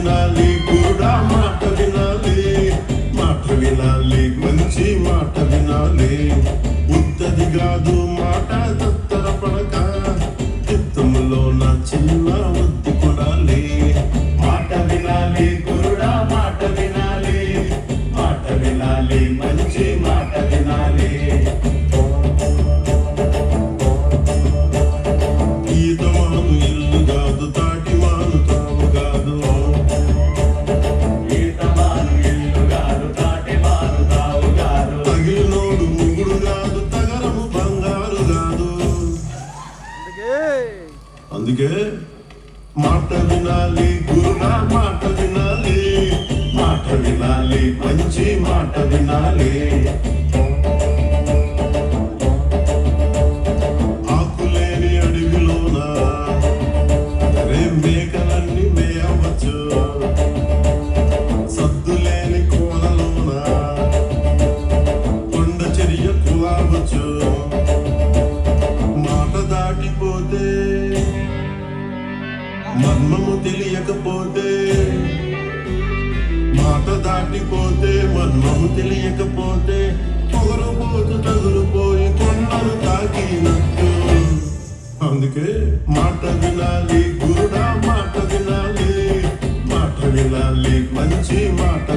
వినాలి గురుడా మాట వినాలి, మాట వినాలి మంచి మాట వినాలి. ఉత్తది కాదు మాట తత్తర పడక, చిత్తములో నా చిన్న వద్దు కొడాలి. మాట వినాలి గురుడా మాట వినాలి, మాట వినాలి మంచి మాట వినాలి. ఈతమాను ఇల్లు కాదు తాటి మాను తాము కాదు, ఈతమాను ఇల్లు కాదు తాటి మాను తావు కాదు. తగిలినోడు ముగుడు కాదు తగరము బంగారు కాదు. అందుకే మాట వినాలి గురుడా మాట వినాలి, మాట వినాలి మంచి మాట వినాలి. ఆకులేని అడవిలోన మేకలన్నీ మేయవచ్చు, సద్దులేని కోనలోన కొండ చర్య కులావచ్చు. మాట దాటిపోతే మర్మము తెలియకపోతే, మాట దాటిపోతే మర్మము తెలియకపోతే పొగరుపోతు తగులుపోయి కొండను తాకినట్టు. అందుకే మాట వినాలి గురుడా మాట వినాలి, మాట వినాలి మంచి మాట